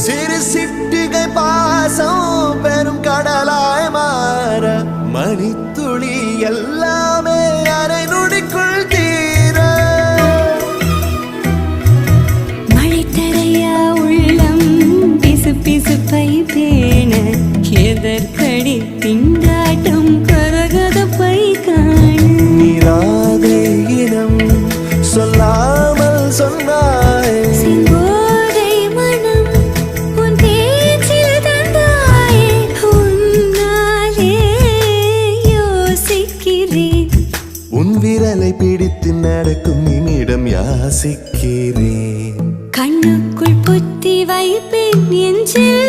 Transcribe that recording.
சிறு சிட்டிகை பாசம் பெரும் கடலாய் மாற மணித்துளி எல்லாமே அரை நொடிக்குள் தீர மழை தரையா உள்ளம் பிசு பிசுப்பை பேண எதற்கடி திண்டாட்டம் கரகத பை காண நீராதை இனம் சொல்லாமல் சொன்னாய் சிங்கோதை மனம் உன் பேச்சில் தந்தாயே உன்னாலே யோசிக்கிறேன் உன் விரலை பிடித்து நடக்கும் நிமிடம் யாசிக்கிறேன் கண்ணுக்குள் புத்தி வைப்பேன் என் செல்ல